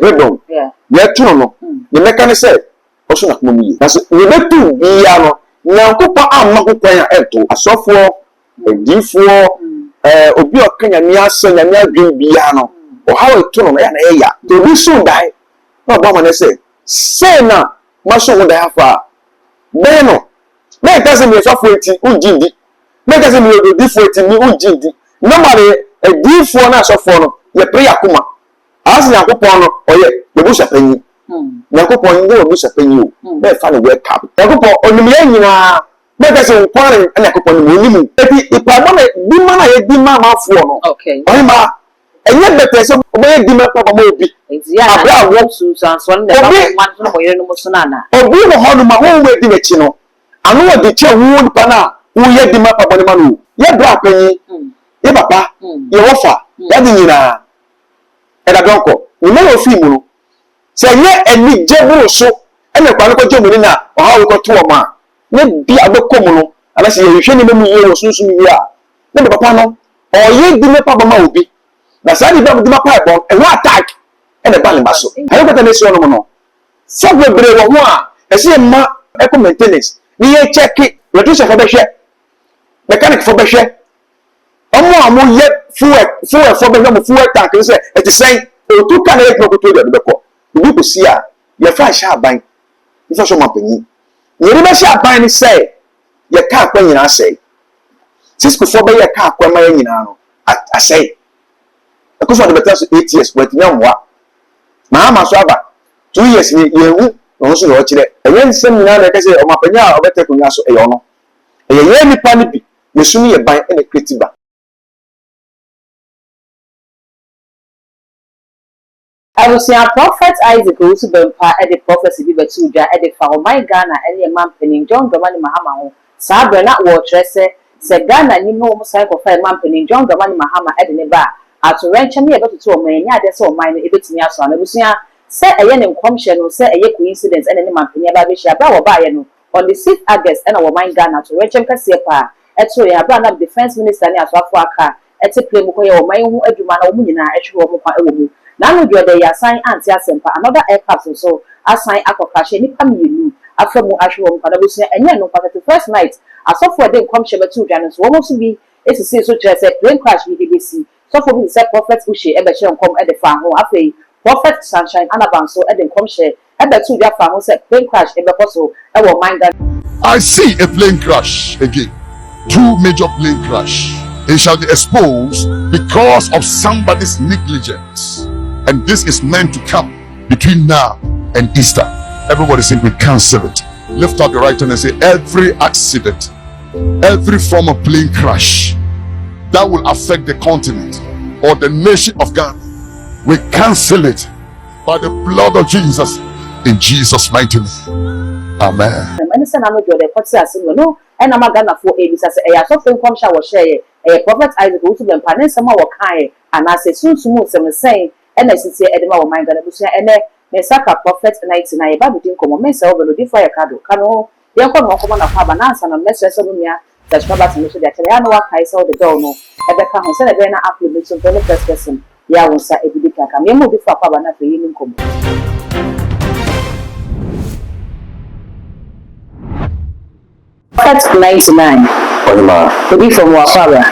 Rebon. Ya tuno. Ye meka ne say. Oso na kuma mi. Na so ye betu bia no. Nyankopon amma ko kwan a eto. Asofo, edifo, obi okanya mi asa nya mi adwen bia no. O hawo tuno na ya na eya. To bi so dai. Na ba ma ne say na maso wo dai afa. Beno. Me ka se mi asofo eti ujindi. Me ka se mi edifo eti mi ujindi. Normally edifo na asofo no ye prayer kuma. As Yakupon or ye bush a penny. Yakupon, you bush a penny. They find a wake up. Yakupon on the millionaire. Make us inquiring and Yakupon winning. If I want to be man, I did my mouth for. Okay. I'm and yet the person obey the Papa Moby. Yeah, I want Susan, one day, one for your Musana. Or we will hold my own way to Chino. I know the chair wound pana who yet the map of Manu. Yet black penny. Ye papa, your offer. That and I don't go. We never feel you. Say, yeah, and me, Jabo, so, and the Panaco Jomina, or how we got to a man. Let be a book commono, and I say, you shouldn't even hear or soon you are. Then the Papano, or ye do me Papa Moby. That's how you don't do my pipe and what attack and a balimaso. I don't get any son of no. Some will bring a one, and see a ma echo maintenance. We check it, reduce for the share, mechanic for the share. Omo yet full for the full tank is at the same. Two can make no to the court. You could see her. Your flash sharp bang. If I show my penny. You never sharp bang say. Your car when I say. Since before by your car when my in I say. Because of the better 8 years with young what. Mamma Swaba 2 years you also watch it. And then some like I say, oh my penny, I'll better come as a yono. And you hear me panic. You soon you buy any critic. I will say a prophet Isaac who to be at the prophecy be to ja at the farm my Ghana and your man penning John Dramani Mahama. Sabra not watch say Ghana ni no cycle for man penning John Dramani Mahama at the bar. At to wrench me about to a man, yeah, that's all mine a bit near son. I was here, say a yen in commission or say a coincidence and any man penny about which I bow by on the 6th August and our mind Ghana to wrench and Cassiapa. At so ya brand up defense minister near Swafaka at a play Mukoya or my own eduman or Munina actual. Now we do the assign anti asempa another aircraft so assign aquacash any pam after more actual Padabusia and no part the first night. A software then come share 2 Janus almost to be it's a say so just a plane crash with BBC. So for the set prophet Ushi ever share come at the farm home after prophet sunshine and about so at the come share at the 2 farm set plane crash ever possible. I will mind that I see a plane crash again. 2 major plane crash. They shall be exposed because of somebody's negligence. And this is meant to come between now and Easter. Everybody say we cancel it. Lift up your right hand and say every accident, every form of plane crash that will affect the continent or the nation of Ghana, we cancel it by the blood of Jesus in Jesus' mighty name. Amen. And I'm gonna for a visa. A something come shall share a prophet Isaac who to be panning some more kind and I say soon to move some saying. And I say Edema of my Ganabusia and Mesaka prophet 99 Babitin come Mesa over the fire cado. Cano, young come on of Habanas and a message of me that Babas and that Teleano I saw the dono at the Cajon Senabena application for the first person. Yawunsa Ebidika, Memo before Pabana for Union Come. Prophet 99. To be from Wapara,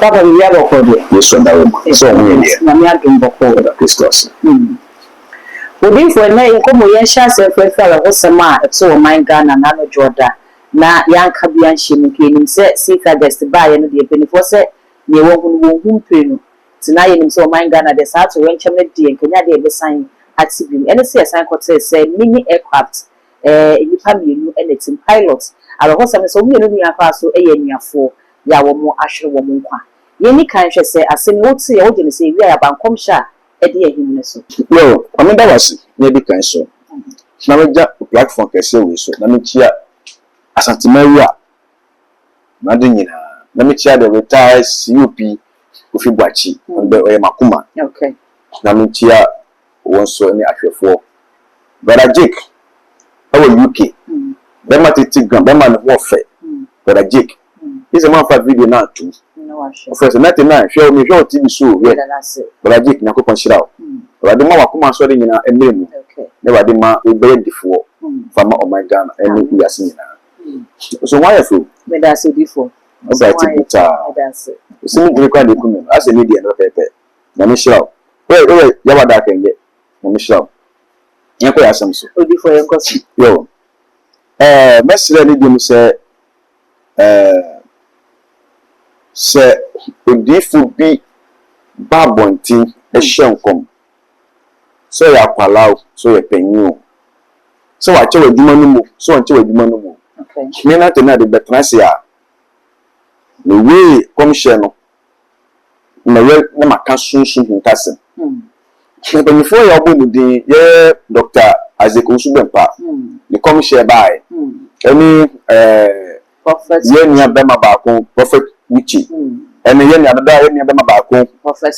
Papa, we have a code. Yes, so Namia can book Christos. Within for a name, come we shall say for a fellow was a man, so my gun and another Jordan. Na young Cabian Shimmy said, see if I guess to buy and the penny for set, near one whom prenu. Tonight, him so my gun at the South to wrench him at the Canada the sign at Sibim. And the sign could say, mini aircraft, you come you and it's in pilots. I was so we know we are so a year for Yawo Asher woman. Yenny can't say, I say, what say, I say, we are about Comsha, a dear him. No, I mean, that was maybe cancel. Now, a platform can say we so. Let me cheer Asante Maria. Madina, let me cheer the retired CUP Ufibachi and the Makuma. Okay. Let me cheer one so any actual for. But Jake, our UK. Bema Titigam, Bema warfare. But Jake, he's a man for video now too. No, First, 99, show me your TV show. But Jake, Nakopan Shirao. Awurade ma wakoma so de nyina emremu na awurade ma obeye difo fama Omega na ene wiase nyina so why you me da so difo Obaiti buta. Usimi gini kwa de kunu. Ase media no pepe. Na me shiraw. We yawada kenge. Na me shiraw. Yanko ya samso. Odi for yanko si. Yo. Mesre ni dim se odi fu bi babontin e hyenkom. So ya kwalaw, so ya penyu. So wa che waduma no mu, so wa che waduma no mu. Okay. Me na tena de betranse ya. The way commission na we maka sunsun hintasen but before you obo din ye Dr. Isaac Osubempa the commission by any prophet ye nia bema ba ko prophet Uchi and ye nia da ye nia bema ba ko prophet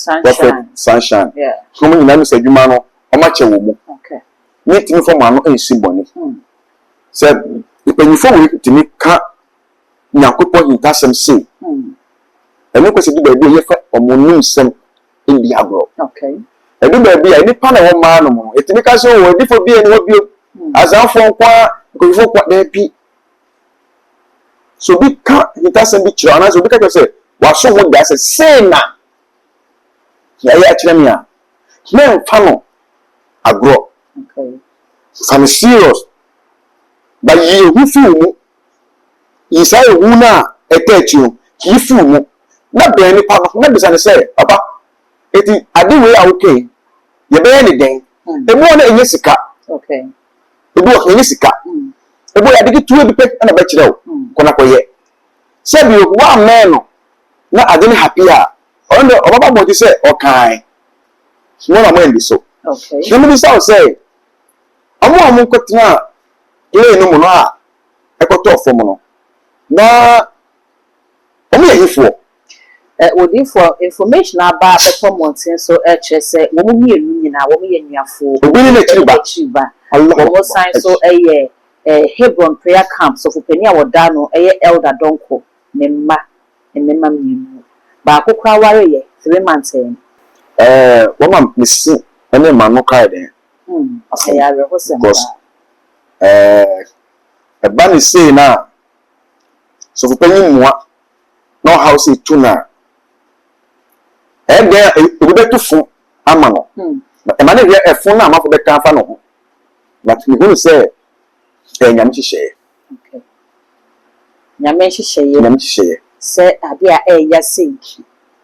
Sunshine yeah so mo nyina no sadwuma no o ma che wo mu okay ni timi fo ma no ensi boni se ipenifo we timi ka nyankopɔ hintasɛm sei ɛno kwese du baabi a yɛfa ɔmonim sɛm ndi agorɔ okay ɛdu baabi a nipa na wɔn maa no mo etimi ka so wɔ difo bi ani hɔ bio azanfo nkwa nkɔfo kwa baabi so bi ka hintasɛm bi kyerɛ anaasɛ obi ka kyerɛ sɛ waso ho da sɛ sei na yɛyɛ akyerɛ me a mɛmfa no agorɔ okay fa no serious but yɛ hu fi mu Isa ehuna etachi o ki fu mu na be ni pa no na be sane say papa eti ade we a okay ye be ni den ebu na enye sika okay ebu o enye sika ebu ya digi tuwe bi pe na ba kire o kona koye se bi wa me no na ade ni happy a ondo obaba mo ti say okai mo na mo endi so okay na me say say amu kotena ile no mo no a ekoto fo mo no na omo yefo odi for information about performance so kyerɛ sɛ wo mu mienu nyina wo mu yɛ nuafo obi ni na chiba wo sign so Hebron prayer camp so for pani a woda no elder donko ne mma mienu ba akokra ware yɛ 3 months wo ma misi ene ma no kai den ya ho sɛ because eba ni say na so for penny mua no house tuna ebe obebetu fun ama no e ma na ye efun na amafo beka afa no ho but you go say nyam hihye okay nyam hihye say ade a ya sei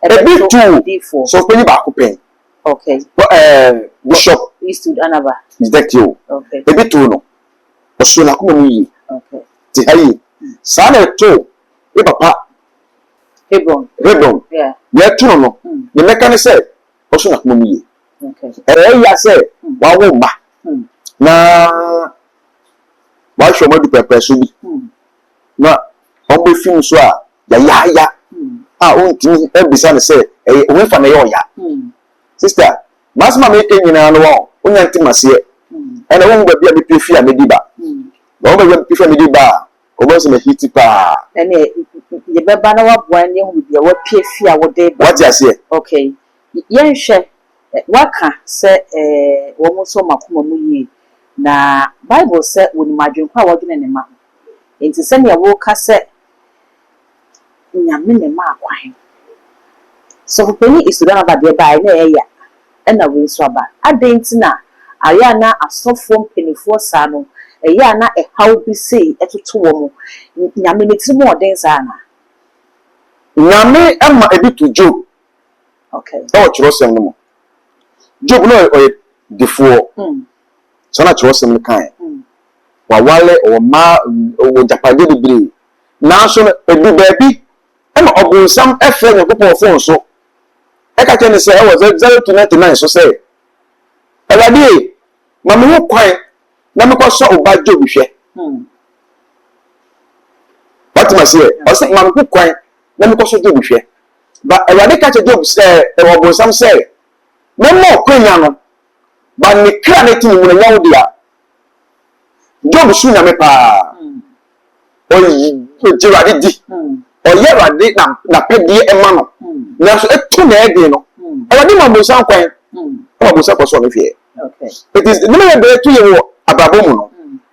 ebe tu so penny ba ko pen okay bishop Eastwood Anaba is that you okay ebe tu no o so na ko mu yi okay ti ayi sana to e papa Hebron yeah ya tu no the mechanic say o so na ko mu yi okay ya say wa wo ma na wa hwe mo du pepe so bi na o be film so a ya o ntimi e bisa ne say o we fa na ya oya sister masma me ke nyina no wo onya ntimase e na wo gba bia me pefi a me di ba wo ba me pefi a me di ba o bo se me hiti pa ene ye beba na wa boa ne hu bia wa pefi a wo de ba what you say okay yen hwe waka se wo mo so makoma mu yi na bible se woni madwenkwa wo dwene ne ma enti se ne wo ka se nyame ne ma akwan so for penny is to done about the by na ya na we so aba adentina aya na asofo mpenifo sa no eya na how bi say etoto wo mo nyame ne tiri mo oden sa na nyame ema ebitu Job okay o chiro sem no Job no o defo so na chiro sem kan wa wale o ma o japade libre na so edu baby ema obunsam efe ne kopo fon so e ka kene se e was 0-99 so say Eladi mama ho kwan na me ko so oba Job hwe what must say o say mama ho kwan na me ko so Job hwe ba Eladi ka che Job say e obunsam say me mo kwanya no ba ne kra na tini mu na nyawo dia Job su na me pa o yi Jeradi di o yerade na pedie e ma no na so etu na ede no Eladi ma mo san kwan o bo sa ko so no fie Okay. it is no me be to ye wo ababo mu no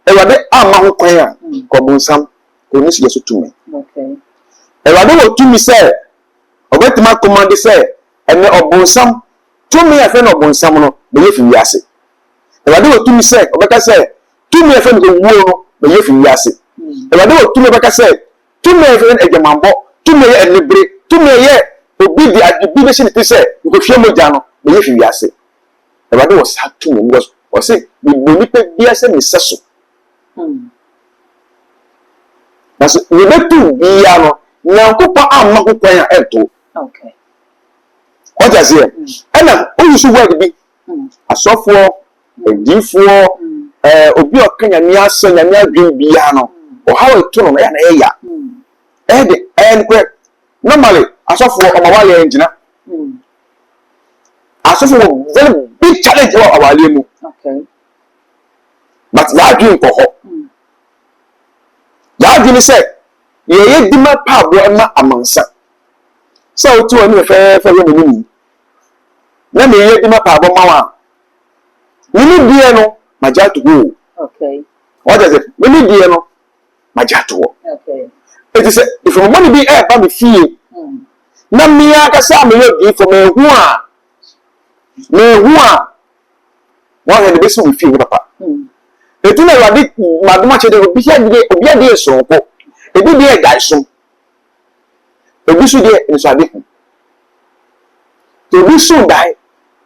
Ewade amma ho kwan a ko bonsam ko ni so tumi Okay. Ewade wo tumi se obetima command se ene obonsam tumi afa no obonsam no be ye fi wiase Ewade wo tumi se obeka se tumi afa no wuo no be ye fi wiase Ewade wo tumi obeka se tumi afa no edwamambo tumi ye enibre tumi ye obi di adibi be se se ko hwe moja no be ye fi wiase Ewade wo sa tumi ngo o se bi bonipe bia se ni seso Naso ni betu bia no nyankopon amma ko kwan a eto Okay. What does here? Ena oyusu word bi asofo edifo obi okanya ni aso nya ni adwen bia no o how eto no ya na eya de kwe normally asofo omawale engina asofo very big challenge wa awale mu Okay. but ya adwen ko ho ya adwen say ye dima pa abo ema amansa so otu oni fe we ni na me ye dima pa abo mawa ni die no majatu go Okay. what is it ni die no majatu Okay. it is if you money be ba me fie na me aka sa me ye for me hu a wa he de be so fie papa etu na wadi maduma chede obi ade so ko ebi de guy so ebi so de nso ade ku to bi so dai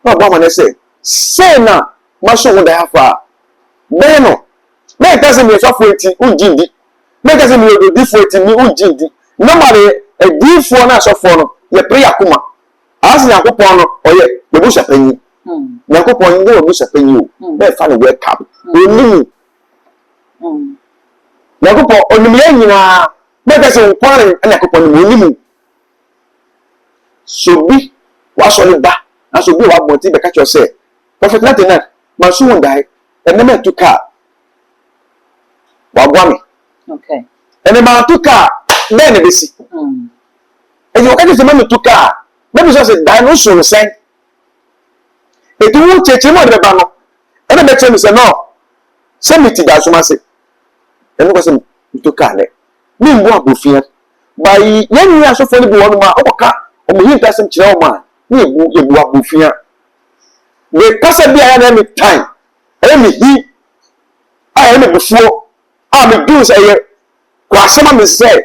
na ba ma say na ma so wo dai afa be no me ka se me so fo eti ujindi me ka se me do fo eti ni ujindi normally e di fo na so fo no ye prayer kuma as na kopon no oye ye bu shapanyi na kopon ye bu shapanyi o be fa no wake up oni na kopon onimye nyina me ka se nkware na kopon ni oni so bi wa so le ba na so bi wa gbon ti be ka cho se prophet Nathan ma so won dai ene ma tuka wa gwa mi Okay. ene ma tuka be ne besi e yo ka se ma tuka be bi so se dai no so sen e tu wo cheche mo de ba no ene be che mi se no se mi ti da so ma se ene ko se tuka le mi mbo abofia ba yi yen ya so fo ni bi wonu ma okoka o mo yin ta sem kire o ma ni ebu abofia we kasa bi aya na mi time me hi aya me bufuo a me do say ye kwa asema me say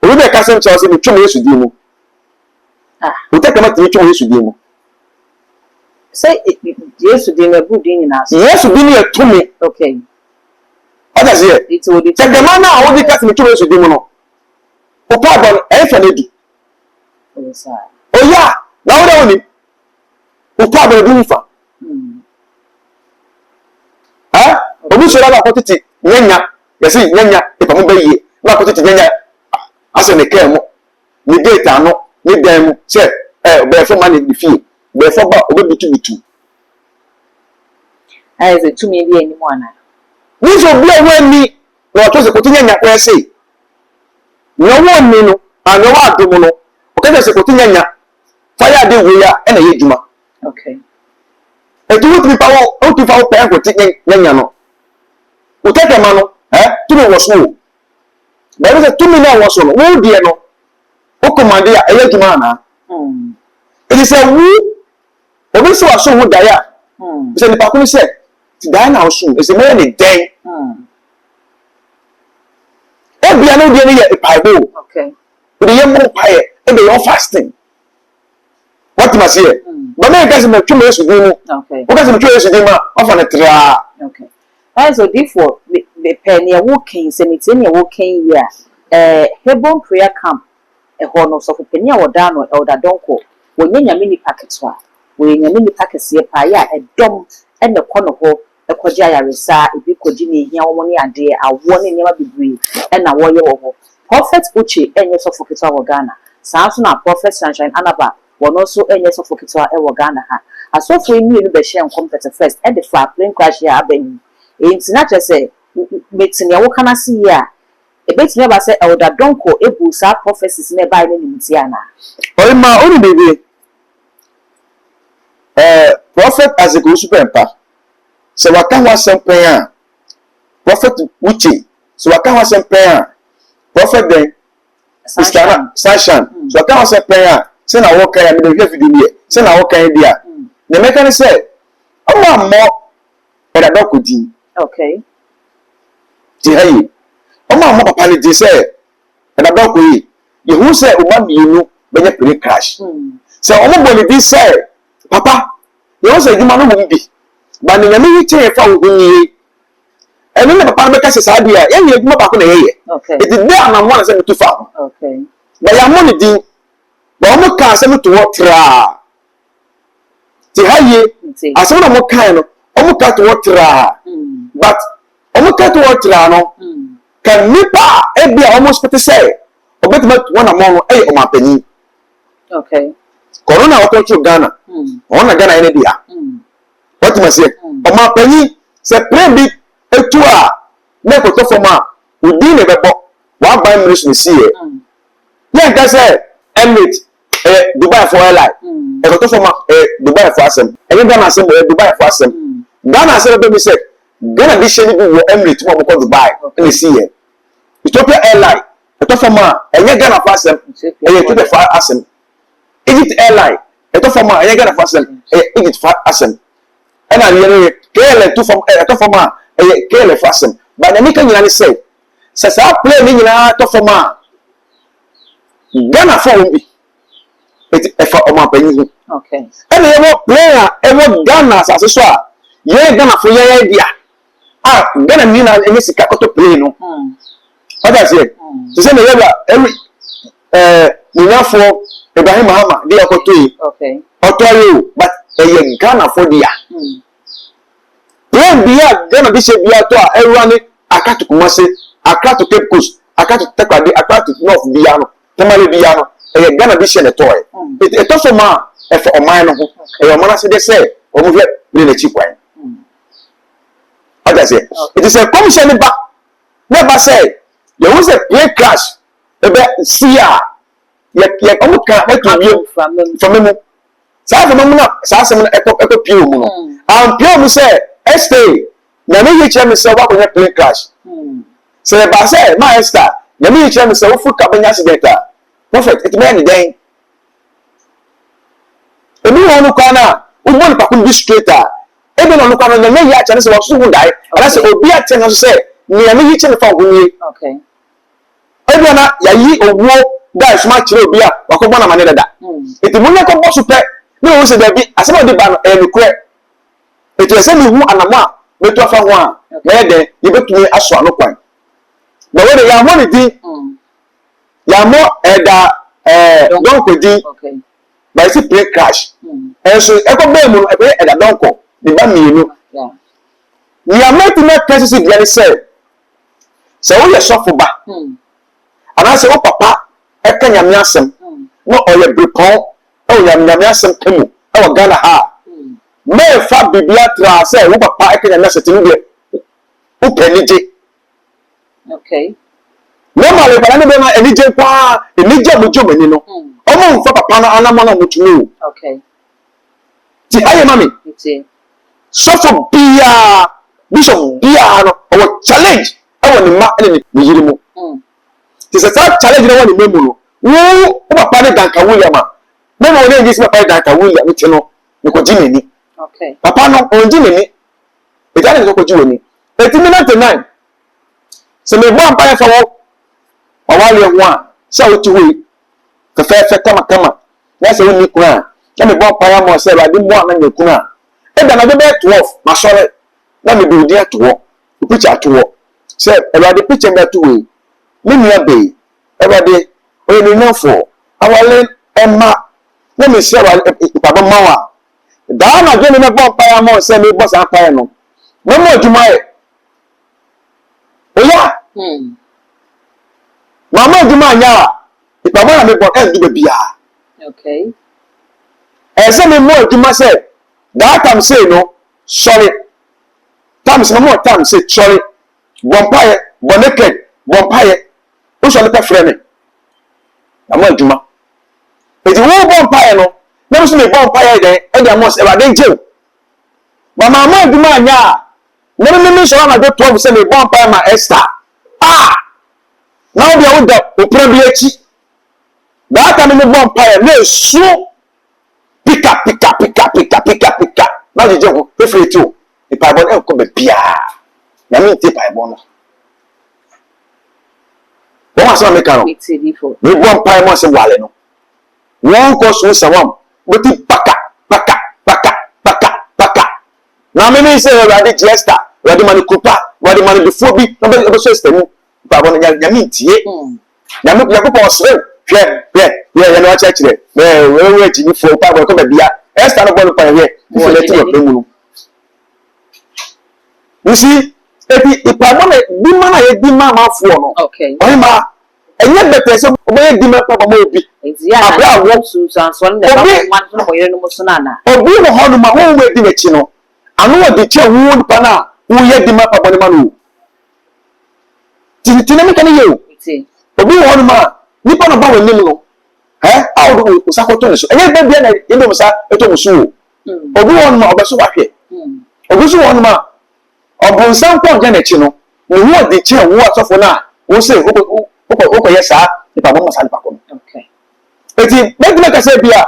o be kasa nche o se me twom Yesu di mu o te kama ti twom Yesu di mu Say Yesu di na bu di nyina so. Yesu di ni etumi Okay. oda se It's all the te de mana o di kasa me twom Yesu di mu no o pa bon e fa na du Yes. o ya na o da woni o pa bon du fa obi so la ko titi nyanya yesi nyanya e pa mo ba yie na ko titi nyanya ase ne kan mo ni gate ano ni dan mu se be fo ma ni fie be fo ba obi bitu Ai ze tumi bi eni mo ana. ni so bi e wani na to se ko titi nyanya ko ese no won ni no ana wa adum no o ka se ko titi nyanya fire de we ya e na ye djuma Okay. e tu ti pa wo o ti fa wo pe ko titi nyanya no o te ke ma no tu no wo so na be tu mi na wo so no wo die no o command ya e ye djuma na it is a wu obi so aso hu dai a se ni pa ko se ti dai na oso e se me ni den e bia no die ni ye paibo Okay. o de ye mo pae e be your fasting what must here but me ka se me twom Yesu di mu Okay. o ka se me twom Yesu di ma o fa na tra Okay. As so therefore the penny walking cemetery walking here Hebron prayer camp e ho no so penny a woda no elder donko wonye nyame ni paketwa wonye nyame ni pakese pa ya edom e ne kono ho e koja yaresa ebi koji ne hia wo ne ade awo ne nyama bibiri e na wo ye wo ho prophet uche enye so foketwa wo Ghana saa so na prophet sunshine anaba wono so enye so foketwa e wo Ghana ha asofo enu enu be hye nkom 31st e de fa plane crash ya abani na chese metini wo kana si ya ebetini ba se elder donko ebu sa prophecies na ba ni nimti ana o ma o ni bebe prophet as a go super empa. So waka ho asem pen a prophet Uche. So waka ho asem pen a prophet then Sunshine. So waka ho asem pen a say na wo kan ya me dey video ni e. Say na wo kan dia. Na make can say omo mo era dokodi. Okay. Ti hayi. Omo mo papa ni di say era dokodi. You who say o ma mienu be play crash. So omo bo ni di say papa you say you ma no mo bi. Ba ni nyame yi che fa wo ni. Eno na papa be ka se sa dia. Ya ni eduma ba ko na yeye. Okay. It is there na mo na say me to fa. Okay. Ba ya mo ni di. Ba mo ka se me to wo tra. Ti haye aso na mo kan no omo ka to wo tra. But omo ka to wo tra no kan nipa e bia almost pete say obetuma wona mo no e o mapani. Okay. Corona wa ko Ghana. Ona Ghana ene dia. What must say? O mapani se plan bi etu a na ko to forma udi ne bebo wa buy ministry ne see. Yeah, ka say Emirates Dubai for airline. E ko to forma Dubai for asem. E Ghana asem Dubai for asem. Ghana asem be mi say Ghana bi shey ni wo Emirates mo ko Dubai ne see here. Ethiopia airline e to forma e Ghana for asem. E Ethiopia for asem. Egypt airline e to forma e Ghana for asem. Egypt for asem. And I hear KL to forma KL for asem. But the make nyina say sa play ni nyina to forma Ghana for bi. E fa o ma panyi hu. Okay. And e player e Ghana asase so a ye Ghana for ye dia. Ah Ghana ni na e sika koto play no. What I say? To say me every nyina for Ibrahim Mahama dia koto yi. Okay. Otoyo but e Ghana for dia. When bia Ghana bi se bia to a everyone akatu Kumasi, akatu Cape Coast, akatu Takwadi, akatu North bia no. Tamale bia no. E Ghana bi se ne toy. It also ma e for oman no ho. E o mana se de say o mo hwe ni na chi kwan. What I say? It is a commission back. Never say you who say play crash. E be see ya. Ye o mo ka e to bi from me. Sa fa mo na sa se mo e pio mu no. Am pio mu say stay. Na me yi che me say wa ko play crash. Say ba say ma Esther. Na me yi che me say wo fu ka banya accident. Perfect. It mean den. Ebi wonu kwa na ubo ni pakun bi straight a. Ebi no kwa na me yi a che say wo so hu dai. Ala say obi a che no say ni me yi che me fa hu ni. Okay. Ebi na ya yi owo guys ma kire obi a wa ko bona mane dada. Eti mo na ko bo so pe. Me wo say da bi asema di ba no e ni kure. Eti ese mi hu anamo a me to afa ho a. Me de ye betumi aso ano kwan. Ba we de ya mo ni di. Ya mo eda donko di. Okay. By see play crash. And so eko be mu e be eda donko di ba mienu. Yeah. Ya make me cases dey say. So we suffer ba. Ana say o papa e ka nyame asem. No o ye brepon o nyame asem kemu. E wo Ghana ha. Me fa biblia tra say wo papa e ka nyame asem tinu de. O penije. Okay. Normally ba na be na enije kwa enije mojo mani no. Omo mfa papa na anamo na mutunu. Okay. Ti aye mami. Ti. So bia bishop bia no o challenge e woni ma ene ni yiri mu. Ti se ta challenge na woni memu no. Wo papa ne Danka William a. Me mo ne ngisi papa Danka William ti no ne ko jimeni. Okay. Papa no on jimeni. E ta ne ko jiwoni. 1899. Se me bo ampa fa wo awale ho a se wo ti hui. Fe kama. Na se woni kuna. Na me bo ampa ya mo se ba di mo na nyekuna. E da na be 12 ma sore. Na me bi di ato. Picture ato. Se e ba di picture be ato we. Me nua be. E ba di o ni nafo. Awale emma. Na me se awale papa mawa. Da na je me bo ampa ya mo se me bo sa ampa ya no. Mo mo adwuma e. Oya. Mama adwuma anya. Papa na me bo en du bia. Okay. Ese me mo adwuma se that time say no sorry. Time say mo time say sorry. Bompaye, boneke, bompaye. O so le pe frɛ me. Na mo adwuma. Eti wo bompaye no, na so me bon pa den e dey amos e ba den jew ba mama aduma anya na me so na do 12 say me bon pa ma Esther now they would o probiachi that time me bon pa na so pika na je go fe tu e pa bon e ko be bia na me ti pa bon no wọ́n wá sọ́nà mẹ́ka nọ ní bọ́n pa ẹ̀mọ́ ṣe wà lẹ́nu wọ́n kọ́ sùn sàwọn wọ́n ti pàkà na mímí ṣe ẹ̀rọ adé jẹ́sítà ẹ̀rọ mani kópa ẹ̀rọ mani bifo bí ẹ̀bẹ̀ sọ ẹ̀sítẹ̀ mu pàbọ̀ ní yàmi ntìyẹ yàkópọ̀ ọ̀sẹ̀rẹ̀ hwẹ́ yẹn wá kyerẹ́kyerẹ́ wẹ́wẹ́ ẹ̀jì ní fo pàbọ̀ ẹ̀kọ́ bẹ̀ bíyà ẹ̀sítà ní bọ́ọ̀lù pa ẹ̀yẹ ìfọ̀lẹ́ tí wọ́n pẹ́ mu no. Nsi ebi ìpàbọ̀ náà bí má náà yẹ bí má máa fo ọ̀nà ọ̀hìn máa ẹ̀yẹ bẹ̀tẹ̀ sẹ́ ọbẹ̀ yẹ di má pàbọ̀ mọ́ obi àbúrò àwọn obi wọ̀ họ́ no ma wọ́n wọ́ edi n'ekyi no ano wɔ de kyɛ wo nipa na wo yɛ di ma pabɔ ne ma no ti na meka ne yɛ o obi wɔ no ma nipa na ba wɔ nim no a wo usakoto ne so ɛyɛ ba bia na yɛ do sa eto muso o obi wɔ no ma ɔbɛ so wahwɛ obi so wɔ no ma ɔbonsam pɔ nja n'akyi no ne wo de kyɛ wo asɔfo na wo se wo yɛ saa nipa bɔ masa nipa ko eti bɛtuma kasa bia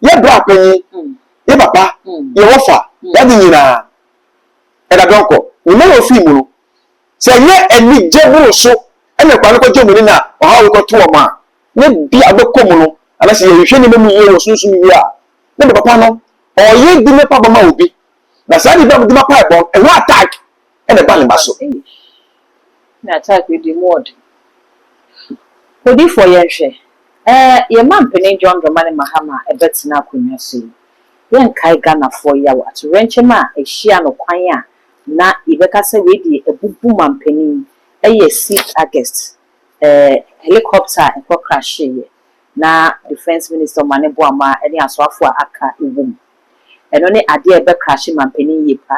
yɛ bra panyin yɛ papa yɛ wɔfa yadi nyina ɛda dɔnkɔ nyina wɔ fi mu no sɛ yɛ ani gye buru so ɛna kwa no kɔgye mu ni na ɔha wo kɔto wɔ ma ne bia bɛkɔ mu no anase yɛ hwehwɛ ne mu yie wɔ sunsun yie a ne de papa no ɔyɛ di ne papa ma obi na saa de bɛ di ma pa ɛbɔ ɛho attack ɛna ba ne ba so na attack we di mod odi for yɛ hwɛ yɛ ma mpene John Dramani Mahama ɛbɛtena akonnwa so yɛn kai Ghana for yawo atorenkyem a ehia no kwan a na ibeka se we di ebubu mampani 6 August helicopter e crash ye na defense minister Manebo Ama ene asoafo aka ewum eno ne ade e be crash mampani ye pa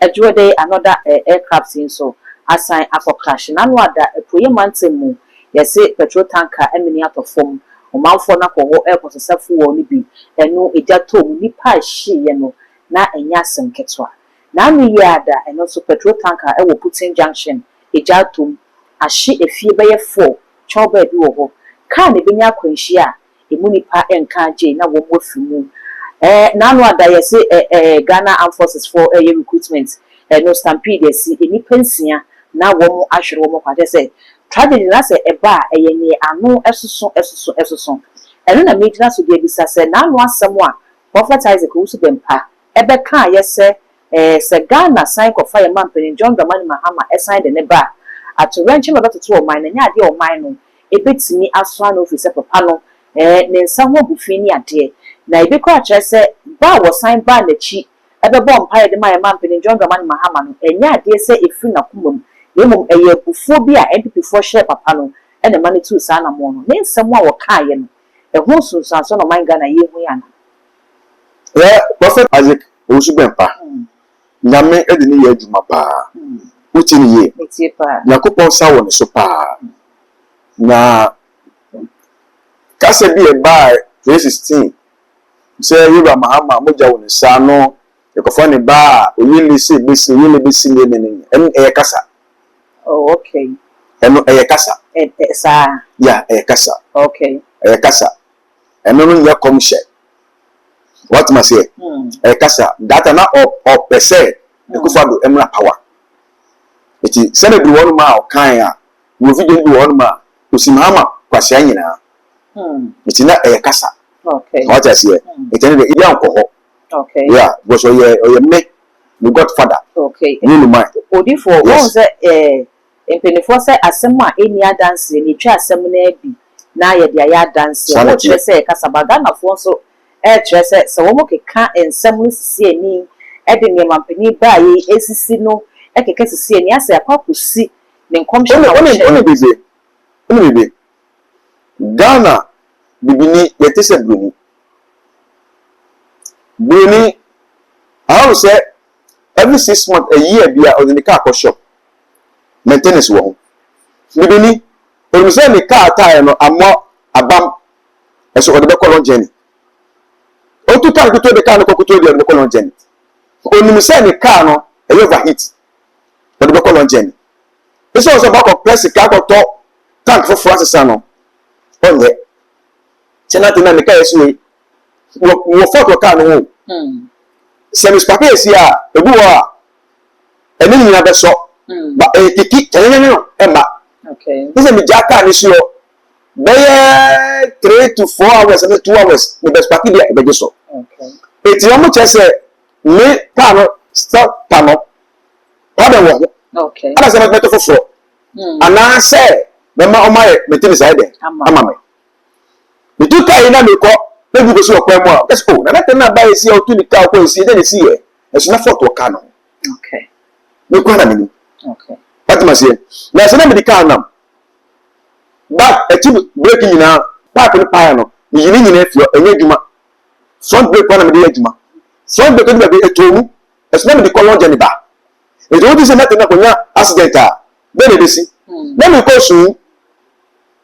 adwode another aircraft so assign akọ crash na no ada epoye mantemu yesi petrol tanker emini atofom omanfo na kɔ hɔ ɛkɔsɛsɛfo wɔ no bi ɛno egyatom nipa hye no na enya asem ketwa na anu yi ada ɛno so petrol tanker ɛwɔ Putin junction egyatom ahye efie bɛyɛ 4 chɔba bi wɔ hɔ kaa ne benya akwanhyi a emu nipa ɛnka agye na wɔn afi mu na anu ada yɛse Ghana Armed Forces for recruitment no stampede yɛsi nipa nsia na wɔn ahwere wɔn kwade sɛ tragedy na say eba eyenye anu esusu eno na meji na so de bisa say na anu asem a Prophet Isaac Owusu Bempah ebe kan yese se Ghana sign ko fire man pen John Dramani Mahama sign de ne ba atorenche me betoto o man na nya ade o man no ebetimi aso an office papa no ne nsa ho bufi ni ade na ebe ko a kire se ba wo sign ba na chi ebe bom pa de man pen John Dramani Mahama no enya ade se efiri na kumam yemom bufo bi a NPP for share papa no ene mane tu sa na mo no ne nsɛm a wɔka ye no ɛho sunsanso no man Ghana ye hu ya na Prophet Isaac Owusu Bempah nyame ede ne ye adwuma pa uti ne ye yakopɔ sa wɔ ne so pa na kasa bi e ba 2016 sɛ Yoruba Mahama mogya wɔ ne sa no ekɔfɔ ne ba oyili se besi ne en kasa. Oh, okay. Eno kasa. Sa. Yeah, kasa. Okay. Kasa. Eno no ya komhye. What must say? Kasa. Data na o pese ekufado emra power. Eti sene bi wonu ma o kan a, wo video bi wonu ma, osimama kwase anyina. Eti na kasa. Okay. What I say? Eti na ile ankoho. Okay. Yeah, because oye me godfather. Okay. You mind. Odi for won say empenifo say asem a eni adanse ni twa asem na abi na ye de aya adanse wo kire say kasabaga na fo so kire say se wo mo keka ensem no sisi ani e de ne mampani ba yi esisi no keka sisi ani ase akwakosi ne nkomhye na Oni bebe Ghana bibini yetese Bruni I would say every 6 months a year be a the car shop maintenance wo bibini when say the car tire no amo abam eso o de be call journey otu car kuto de car no kuto de no kolon jen onum se ne car no e overheat de be kolon jen eso so ba ko press car ko to tank for France no onye chenati na ne car yesu wo photo car no se mi spake esi a ebu wa eni nyina be so ba kiki no emba okay this mi jaka ni so be 3 to 4 hours and 2 hours ni be spake dia be so okay eti omo chese me car no stop tano wa be wo okay ana se me to fofo ana se me ma o mai me tin sai de ama me mi tu kai na me ko na bi go so kwa mu a let's go na na ba esi o tu ni ka ko esi de ni si e eso na photo ka no okay me ko na me ni okay Fatima say na se na me di ka na ba e ti break ni na ba ko ni pa no ni ni na fio enye djuma front break na me di djuma front break ni be etomu eso na me di kolon je ni ba e do di se na na ko nya accident a be na be si na me ko su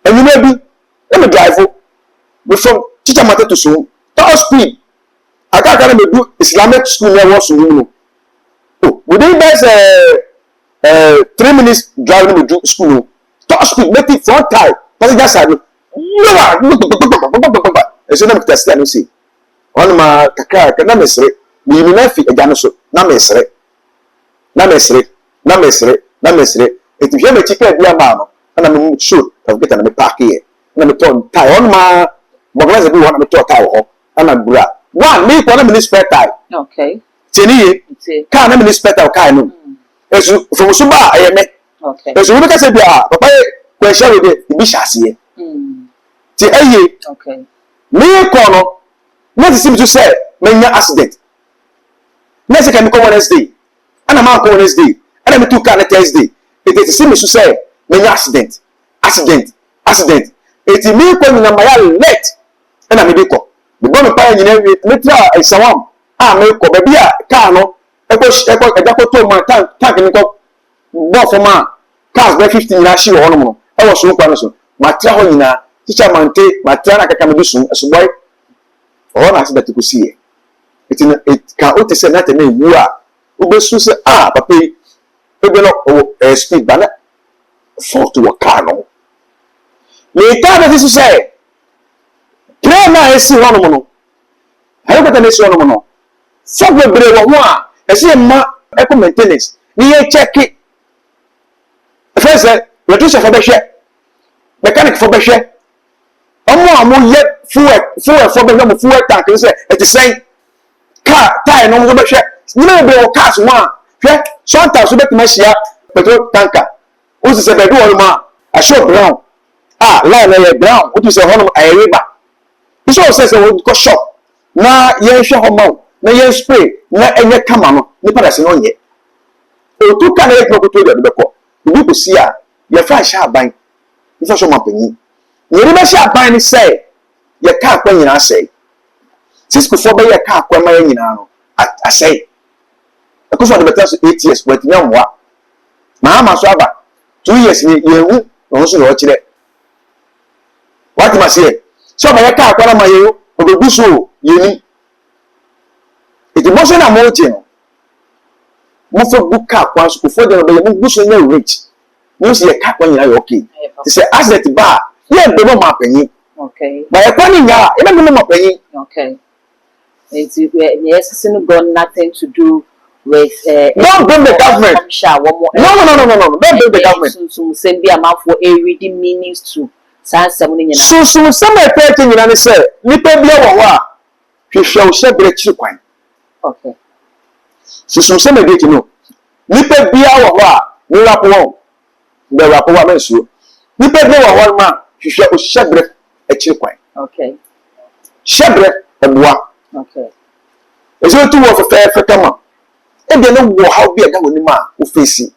enyu na bi na me drive we from teacher matter to so top speed aka na me do Islamic school na was no oh within that 3 minutes drive me do school top speed make it front tire passenger side no eso na me test no see on ma kaka na mesre ni na fi eja no so na mesre eti hwe me chika bia ma no na me shoot ka get na me park here na me turn tire on ma organize bi wona me to tire ho na gbura one me ko na me spare tire okay teni ka na me spare tire ka no esu from so ba ayeme okay esu we ka se bia papa ko share de bi shase ti eye okay me ko no na ti sibi to say me nya accident na se ka me ko Wednesday ana ma ko Wednesday ana me tu ka na Thursday it is sibi to say me nya accident eti me ko ni na maya late ana me de ko me go me pa nyina me tra esawam me ko ba bia ka no e ko to ma tank ni ko bo for ma cars be 15 na shi ho no no e wo so kwa no so ma tra ho nyina teacher mante ma tra na kaka me bisu so boy ho na accident ko sie eti ka o te se na te na wu a o be su se papa e be no speed ba na fault to car no le ka be su se train na esi ho no no ayo ko te na esi ho no no so be bre wo ho a esi ma eco maintenance ni ye check first electrician for be share mechanic for be share omo ye fuel for be no fuel tank say e ti say car tire no mo be share ni me be o cars one hwe sometimes we be commercial petrol tanker o se be do wo ma a show brown line na brown o tu se hono ayeba so say say wo ko shop na ye hwe ho ma na ye spray na enye kama no ni pada se no nye o tu ka na ye ko to de be ko ni ko si a ye fa sha ban ni fa so ma panyi ni ri be sha ban ni say ye ka kwa nyina say sisku fo be ye ka kwa ma ye nyina no a say ko so de better 8 years wet nya mwa na ma so aba 2 years ni ye hu no so yo kire what ma say so ba ye ka kwa na ma ye o be guso ye ni iti mo se na mo je no mo fo buka kwa so fo de no be mo guso nya rich mo se ye ka kwa nyina yo okay ti se asset ba ye be no ma panyi okay ba ye kwa ni nya e be no ma panyi okay yes no got nothing to do with don't blame the government no don't blame the government so send be amafo reading meanings to sansem ni nyina so some e pe nyina ne se nipa bia wo ho a hwehwe o se bre kiri kwan okay so some be kiri no nipa bia wo ho a ni rapo wo be rapo wa mensuo nipa bia wo ho ma hwehwe o se bre kiri kwan okay shebre ebua okay ezo tu wo fe kama e de no wo how bia ga woni ma o face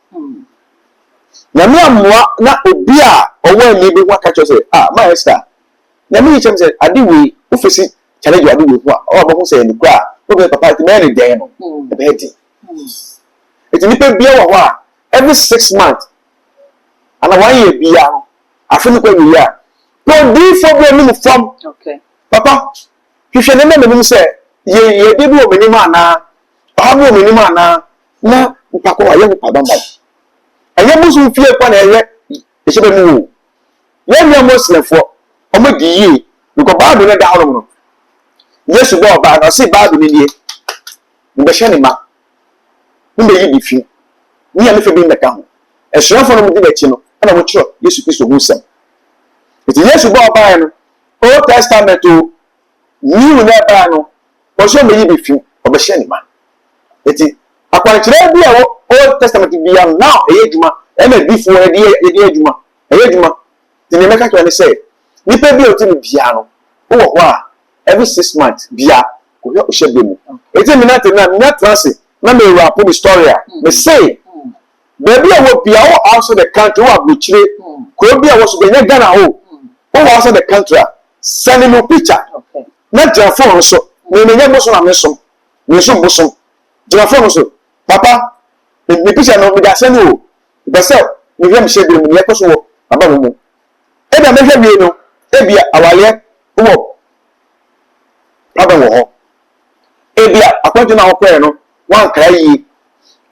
na mi amwa na obi a owo emi bi wa ka cho say my sister na mi chem say ade we o face challenge ade we ho a o ba ho say ni kwa o be papa ti me ni den no e be di it ni pe bia wo ho a every 6 months ana 1 year bia no afini kwa wi a ko di fo bi ni mu fam okay papa hwehwe ne me say ye de bi o meni ma na abo o meni ma na na mpako wa ye ko padon ba eye musu fie kwa na eye e se be mu ye mi amoslefo o mo di yi because Bible na da ho no Yesu bo ba na se Bible ni die mbe hye ne ma mbe yi bi fi ni ya me fe bi ndaka ho esuafo no mo di bechi no ana mo kiro Yesu Kristo hu sem eti Yesu bo ba no Old Testament o New na ba no o so me yi bi fi o be hye ne ma eti akwankire bi a Old Testament bi ya now eye djuma e ma bi fu e die adjuma eye djuma ti ne meka to ne say nipa bi o ti bia no wo ho a every 6 months bia ko yo hye be mu eti mi na te na transe na me rap the story a me say baby a wo bia wo outside the country wo abrochire ko bia wo so be nya Ghana ho wo outside the country send me picture na ja phone so me nya mo so na me so ja phone so papa me picture no me da send o be say me hwe me hye be mu ye ko so wo baba mo mu e da me hwe wie no e bia awale wo baba wo ho e bia akwantu na wo kwe no wan kra yi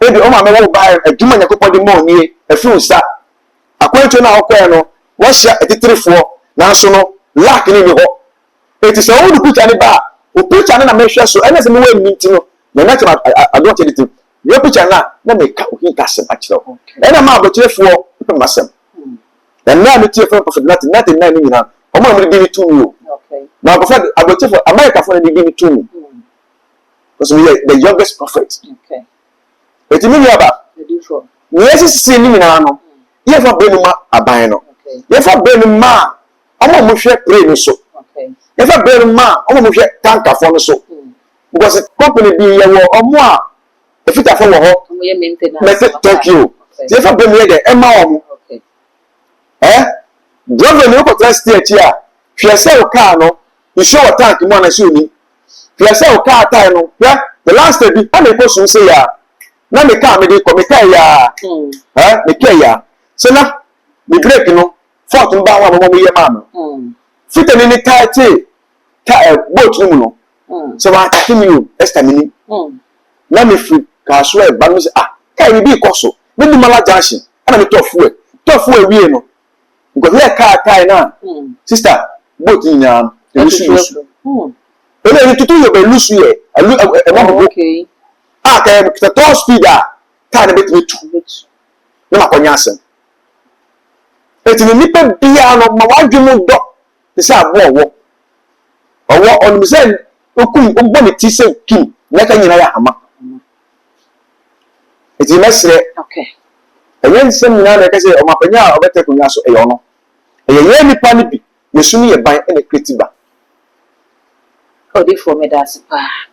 e bi o ma me wo ba adwuma nyakopɔ de mo nie afi unsa akwantu na wo kwe no wo hya etitirefo na so no lack ni ni ho eti so wo du picture ni ba o picture na me hwɛ so ene se me wa minti no na na chama ado che ditim yo picture na me ka o hin ka sem a kyerɛ ho ene ma abotirefo pe masem na me tie for prophet nothing na ni nyina o ma me bi ni tumi o na prophet abotirefo America for ni bi ni tumi because we are the youngest prophet Okay. Eti mi aba yes si ni nyina no ye fa be no ma aban no ye fa be no ma omo mo hwe pray no so ye fa be no ma omo mo hwe tanka fo no so because company bi ye wo omo a efita fo wo ho Omo ye maintenance. thank you ye fa be no ye de e ma omo driver no ko trust e chi a hwe se o car no you show tank mo na so ni hwe se o car tie no yeah the last day bi na ko so say ya na me car me dey ko me car ya me car ya so na me break no fault mba wa mo ye ma no fita ni tight boat no no so wa ta kimi o extra mini na me free ka so e ba no say car ni bi ko so me di mala junction ana me tofu e wie no because here car tie na sister boat ni na lusu ele ni tutu yo be lusu ye Okay. Ka me top speed car na betimi tu na makonya asem etini nipa bia no ma wadwemu do te se abo owo onum se okum ogbo ne ti se kim na ka nyina ya ama etini mesre eyen sem nyina na ka se o mapanya obete kunya so eyo no ye nipa ni bi yesu ni ye ban e na kretiba Odi for me that's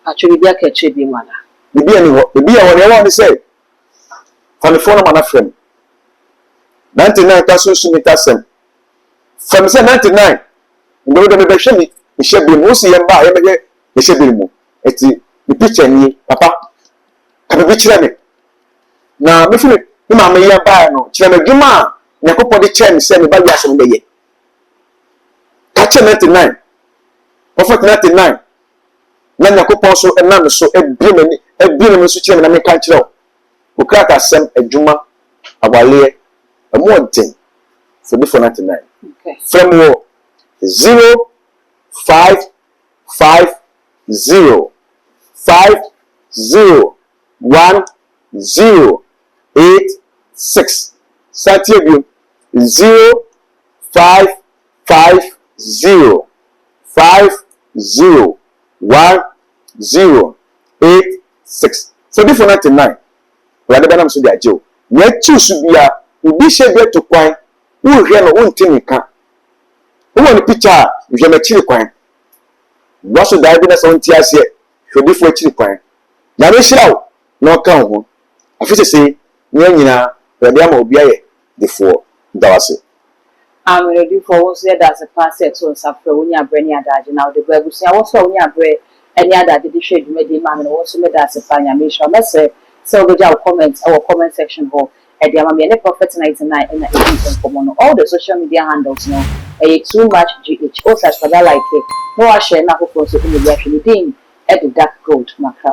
actually be a bi mana bibi ani ho bibi ya won ni say for the phone man afrem 99 ka so meter sem from say 99 ndo do me be hwe ni hye bi mu si ye ba ye me hye bi mu eti the picture ni papa ka bi kire me na me fi ni ma me ye ba no kire me dwuma yakopɔ de kire me say me ba ya sem be ye ka kire 99 prophet 99 na yakopɔ so na me so ebie me so kire me na me kan kire o krata sem adwuma awale amodin for before 99 from 0550501086 Satya 0550501086 so before 99 wade benam so dia jew na choose bia ubi shebe to kwan wo hwe no wontimi ka wo ni picture hwe ma chiri kwan wo so dai bi na so nti ase hwe before chiri kwan na be hirawo na ka ho afise se nyina wade ama obi aye before dawase I'm ready for once that's a pass set on suffer when you bring your dad now the Bible say also when you bring any other the shade me the man also me that's a fine make sure say so go down comment our comment section ho e dey am me prophet 99 and on all the social media handles now too much gh also as for that like it no I share na for so in the actually thing ɛde dark gold makra